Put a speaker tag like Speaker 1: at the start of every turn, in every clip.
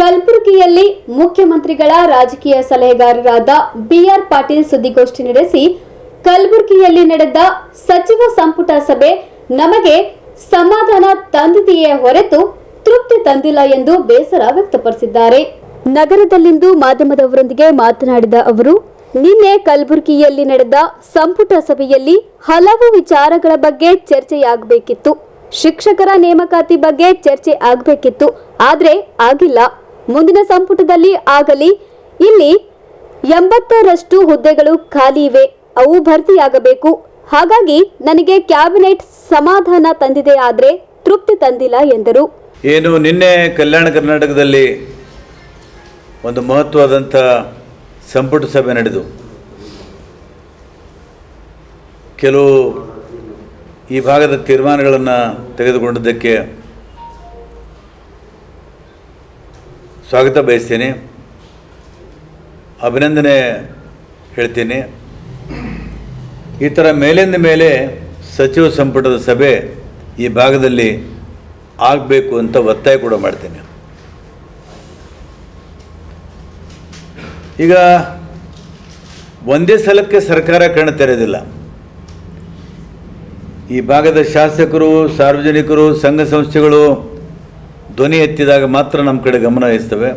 Speaker 1: ಕಲಬುರಗಿಯಲ್ಲಿ ಮುಖ್ಯಮಂತ್ರಿಗಳ ರಾಜಕೀಯ ಸಲಹೆಗಾರರಾದ ಬಿಆರ್ ಪಾಟೀಲ್ ಸುದ್ದಿಗೋಷ್ಠಿ ನಡೆಸಿ ಕಲಬುರಗಿಯಲ್ಲಿ ನಡೆದ ಸಚಿವ ಸಂಪುಟ ಸಭೆ ನಮಗೆ ಸಮಾಧಾನ ತಂದಿದೆಯೇ ಹೊರತು ತೃಪ್ತಿ ತಂದಿಲ್ಲ ಎಂದು ಬೇಸರ ವ್ಯಕ್ತಪಡಿಸಿದ್ದಾರೆ. ನಗರದಲ್ಲಿಂದು ಮಾಧ್ಯಮದವರೊಂದಿಗೆ ಮಾತನಾಡಿದ ಅವರು, ನಿನ್ನೆ ಕಲಬುರಗಿಯಲ್ಲಿ ನಡೆದ ಸಂಪುಟ ಸಭೆಯಲ್ಲಿ ಹಲವು ವಿಚಾರಗಳ ಬಗ್ಗೆ ಚರ್ಚೆಯಾಗಬೇಕಿತ್ತು. ಶಿಕ್ಷಕರ ನೇಮಕಾತಿ ಬಗ್ಗೆ ಚರ್ಚೆ ಆಗಬೇಕಿತ್ತು, ಆದರೆ ಆಗಿಲ್ಲ. ಮುಂದಿನ ಸಂಪುಟದಲ್ಲಿ ಆಗಲಿ. ಇಲ್ಲಿ 80ರಷ್ಟು ಹುದ್ದೆಗಳು ಖಾಲಿ ಇವೆ, ಅವು ಭರ್ತಿಯಾಗಬೇಕು. ಹಾಗಾಗಿ ನನಗೆ ಕ್ಯಾಬಿನೆಟ್ ಸಮಾಧಾನ ತಂದಿದೆ, ಆದರೆ ತೃಪ್ತಿ ತಂದಿಲ್ಲ ಎಂದರು.
Speaker 2: ಏನು ನಿನ್ನೆ ಕಲ್ಯಾಣ ಕರ್ನಾಟಕದಲ್ಲಿ ಒಂದು ಮಹತ್ವವಾದಂಥ ಸಂಪುಟ ಸಭೆ ನಡೆದು ಕೆಲವು ಈ ಭಾಗದ ತೀರ್ಮಾನಗಳನ್ನು ತೆಗೆದುಕೊಂಡಿದ್ದಕ್ಕೆ ಸ್ವಾಗತ ಬಯಸ್ತೇನೆ, ಅಭಿನಂದನೆ ಹೇಳ್ತೀನಿ. ಈ ಥರ ಮೇಲಿಂದ ಮೇಲೆ ಸಚಿವ ಸಂಪುಟದ ಸಭೆ ಈ ಭಾಗದಲ್ಲಿ ಆಗಬೇಕು ಅಂತ ಒತ್ತಾಯ ಕೂಡ ಮಾಡ್ತೇನೆ. ಈಗ ಒಂದೇ ಸಲಕ್ಕೆ ಸರ್ಕಾರ ಕಣ್ಣು ತೆರೆದಿಲ್ಲ. ಈ ಭಾಗದ ಶಾಸಕರು, ಸಾರ್ವಜನಿಕರು, ಸಂಘ ಸಂಸ್ಥೆಗಳು ಧ್ವನಿ ಎತ್ತಿದಾಗ ಮಾತ್ರ ನಮ್ಮ ಕಡೆ ಗಮನ ಹರಿಸ್ತವೆ.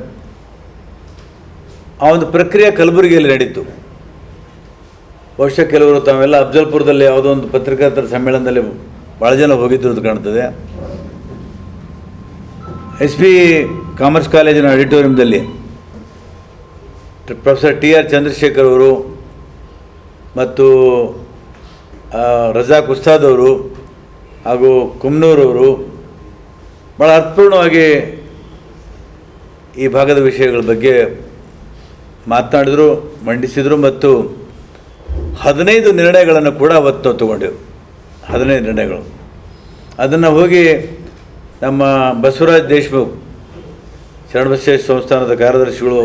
Speaker 2: ಆ ಒಂದು ಪ್ರಕ್ರಿಯೆ ಕಲಬುರಗಿಯಲ್ಲಿ ನಡೀತು. ಬಹುಶಃ ಕೆಲವರು ತಾವೆಲ್ಲ ಅಫ್ಜಲ್ಪುರದಲ್ಲಿ ಯಾವುದೋ ಒಂದು ಪತ್ರಕರ್ತರ ಸಮ್ಮೇಳನದಲ್ಲಿ ಭಾಳ ಜನ ಹೋಗಿದ್ದು ಕಾಣ್ತದೆ. SP ಕಾಮರ್ಸ್ ಕಾಲೇಜಿನ ಆಡಿಟೋರಿಯಂದಲ್ಲಿ ಪ್ರೊಫೆಸರ್ TR ಚಂದ್ರಶೇಖರ್ ಅವರು ಮತ್ತು ರಜಾಕ್ ಉಸ್ತಾದ್ ಅವರು ಹಾಗೂ ಕುಮ್ನೂರವರು ಭಾಳ ಅರ್ಥಪೂರ್ಣವಾಗಿ ಈ ಭಾಗದ ವಿಷಯಗಳ ಬಗ್ಗೆ ಮಾತನಾಡಿದರು, ಮಂಡಿಸಿದರು ಮತ್ತು 15 ನಿರ್ಣಯಗಳನ್ನು ಕೂಡ ಅವತ್ತು ತಗೊಂಡೆವು. 15 ನಿರ್ಣಯಗಳು. ಅದನ್ನು ಹೋಗಿ ನಮ್ಮ ಬಸವರಾಜ್ ದೇಶಮುಖ್ ಶರಣಬಸವೇಶ್ವರ ಸಂಸ್ಥಾನದ ಕಾರ್ಯದರ್ಶಿಗಳು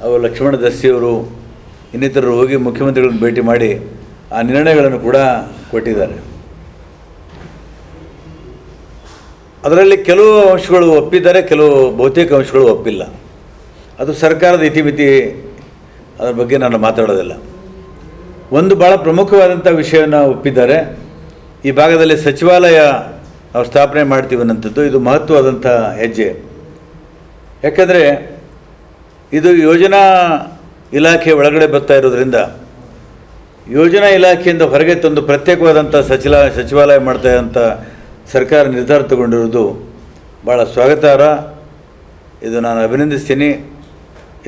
Speaker 2: ಅವರು ಲಕ್ಷ್ಮಣ ದಸ್ತಿಯವರು ಇನ್ನಿತರರು ಹೋಗಿ ಮುಖ್ಯಮಂತ್ರಿಗಳನ್ನು ಭೇಟಿ ಮಾಡಿ ಆ ನಿರ್ಣಯಗಳನ್ನು ಕೂಡ ಕೊಟ್ಟಿದ್ದಾರೆ. ಅದರಲ್ಲಿ ಕೆಲವು ಅಂಶಗಳು ಒಪ್ಪಿದ್ದಾರೆ, ಕೆಲವು ಬಹುತೇಕ ಅಂಶಗಳು ಒಪ್ಪಿಲ್ಲ. ಅದು ಸರ್ಕಾರದ ಇತಿಮಿತಿ, ಅದರ ಬಗ್ಗೆ ನಾನು ಮಾತಾಡೋದಿಲ್ಲ. ಒಂದು ಭಾಳ ಪ್ರಮುಖವಾದಂಥ ವಿಷಯವನ್ನು ಒಪ್ಪಿದ್ದಾರೆ. ಈ ಭಾಗದಲ್ಲಿ ಸಚಿವಾಲಯ ನಾವು ಸ್ಥಾಪನೆ ಮಾಡ್ತೀವಿ ಅನ್ನೋಂಥದ್ದು ಇದು ಮಹತ್ವವಾದಂಥ ಹೆಜ್ಜೆ. ಯಾಕಂದರೆ ಇದು ಯೋಜನಾ ಇಲಾಖೆ ಒಳಗಡೆ ಬರ್ತಾ ಇರೋದ್ರಿಂದ ಯೋಜನಾ ಇಲಾಖೆಯಿಂದ ಹೊರಗೆ ತಂದು ಪ್ರತ್ಯೇಕವಾದಂಥ ಸಚಿವಾಲಯ ಮಾಡ್ತಾ ಇರೋಂಥ ಸರ್ಕಾರ ನಿರ್ಧಾರ ತಗೊಂಡಿರೋದು ಭಾಳ ಸ್ವಾಗತಾರ್ಹ. ಇದು ನಾನು ಅಭಿನಂದಿಸ್ತೀನಿ.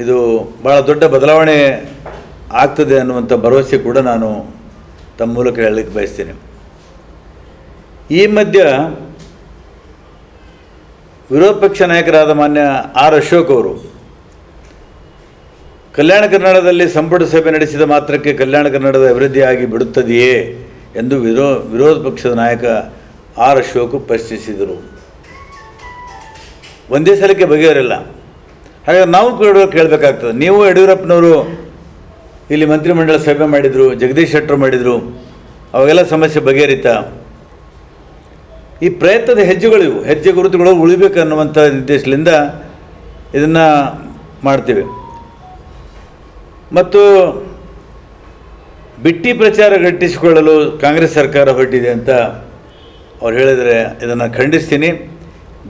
Speaker 2: ಇದು ಭಾಳ ದೊಡ್ಡ ಬದಲಾವಣೆ ಆಗ್ತದೆ ಅನ್ನುವಂಥ ಭರವಸೆ ಕೂಡ ನಾನು ತಮ್ಮ ಮೂಲಕ ಹೇಳಲಿಕ್ಕೆ ಬಯಸ್ತೀನಿ. ಈ ಮಧ್ಯ ವಿರೋಧ ಪಕ್ಷ ನಾಯಕರಾದ ಮಾನ್ಯ ಆರ್ ಅಶೋಕ್ ಅವರು ಕಲ್ಯಾಣ ಕರ್ನಾಟಕದಲ್ಲಿ ಸಂಪುಟ ಸಭೆ ನಡೆಸಿದ ಮಾತ್ರಕ್ಕೆ ಕಲ್ಯಾಣ ಕರ್ನಾಟಕದ ಅಭಿವೃದ್ಧಿಯಾಗಿ ಬಿಡುತ್ತದೆಯೇ ಎಂದು ವಿರೋಧ ಪಕ್ಷದ ನಾಯಕ ಆರ್ ಅಶೋಕ್ ಪ್ರಶ್ನಿಸಿದರು. ಒಂದೇ ಸಲಕ್ಕೆ ಬಗೆಹರಿಲ್ಲ. ಹಾಗಾಗಿ ನಾವು ಕೇಳಬೇಕಾಗ್ತದೆ. ನೀವು ಯಡಿಯೂರಪ್ಪನವರು ಇಲ್ಲಿ ಮಂತ್ರಿಮಂಡಲ ಸಭೆ ಮಾಡಿದರು, ಜಗದೀಶ್ ಶೆಟ್ಟರ್ ಮಾಡಿದರು, ಅವಾಗೆಲ್ಲ ಸಮಸ್ಯೆ ಬಗೆಹರಿತಾ? ಈ ಪ್ರಯತ್ನದ ಹೆಜ್ಜೆಗಳಿವು, ಹೆಜ್ಜೆ ಗುರುತುಗಳು ಉಳಿಬೇಕು ಅನ್ನುವಂಥ ನಿರ್ದೇಶನದಿಂದ ಇದನ್ನು ಮಾಡ್ತೀವಿ. ಮತ್ತು ಬಿಟ್ಟಿ ಪ್ರಚಾರ ಗಟ್ಟಿಸಿಕೊಳ್ಳಲು ಕಾಂಗ್ರೆಸ್ ಸರ್ಕಾರ ಹೊರಟಿದೆ ಅಂತ ಅವ್ರು ಹೇಳಿದರೆ ಇದನ್ನು ಖಂಡಿಸ್ತೀನಿ.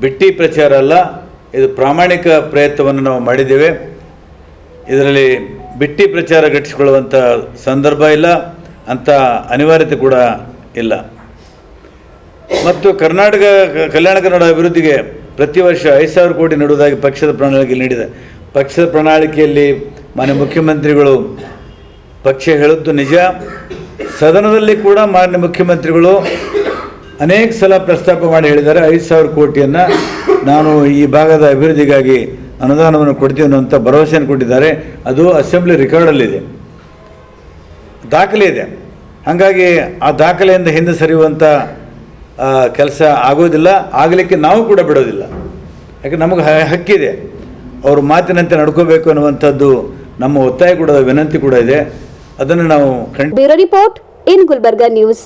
Speaker 2: ಬಿಟ್ಟಿ ಪ್ರಚಾರ ಅಲ್ಲ, ಇದು ಪ್ರಾಮಾಣಿಕ ಪ್ರಯತ್ನವನ್ನು ನಾವು ಮಾಡಿದ್ದೇವೆ. ಇದರಲ್ಲಿ ಬಿಟ್ಟಿ ಪ್ರಚಾರ ಗಟ್ಟಿಸಿಕೊಳ್ಳುವಂಥ ಸಂದರ್ಭ ಇಲ್ಲ, ಅಂಥ ಅನಿವಾರ್ಯತೆ ಕೂಡ ಇಲ್ಲ. ಮತ್ತು ಕಲ್ಯಾಣ ಕನ್ನಡ ಅಭಿವೃದ್ಧಿಗೆ ಪ್ರತಿ ವರ್ಷ 5,000 ಕೋಟಿ ನೀಡುವುದಾಗಿ ಪಕ್ಷದ ಪ್ರಣಾಳಿಕೆ ನೀಡಿದೆ. ಪಕ್ಷದ ಪ್ರಣಾಳಿಕೆಯಲ್ಲಿ ಮಾನ್ಯ ಮುಖ್ಯಮಂತ್ರಿಗಳು ಪಕ್ಷ ಹೇಳುವುದು ನಿಜ. ಸದನದಲ್ಲಿ ಕೂಡ ಮಾನ್ಯ ಮುಖ್ಯಮಂತ್ರಿಗಳು ಅನೇಕ ಸಲ ಪ್ರಸ್ತಾಪ ಮಾಡಿ ಹೇಳಿದ್ದಾರೆ, 5,000 ಕೋಟಿಯನ್ನು ನಾನು ಈ ಭಾಗದ ಅಭಿವೃದ್ಧಿಗಾಗಿ ಅನುದಾನವನ್ನು ಕೊಡ್ತೀವಿ ಅನ್ನುವಂಥ ಭರವಸೆಯನ್ನು ಕೊಟ್ಟಿದ್ದಾರೆ. ಅದು ಅಸೆಂಬ್ಲಿ ರೆಕಾರ್ಡಲ್ಲಿದೆ, ದಾಖಲೆ ಇದೆ. ಹಾಗಾಗಿ ಆ ದಾಖಲೆಯಿಂದ ಹಿಂದೆ ಸರಿಯುವಂಥ ಕೆಲಸ ಆಗೋದಿಲ್ಲ, ಆಗಲಿಕ್ಕೆ ನಾವು ಕೂಡ ಬಿಡೋದಿಲ್ಲ. ಯಾಕೆ ನಮಗೆ ಹಕ್ಕಿದೆ, ಅವರು ಮಾತಿನಂತೆ ನಡ್ಕೋಬೇಕು ಅನ್ನುವಂಥದ್ದು ನಮ್ಮ ಒತ್ತಾಯ ಕೂಡ, ವಿನಂತಿ ಕೂಡ ಇದೆ. ಅದನ್ನು ನಾವು
Speaker 1: bureau report in Gulbarga news.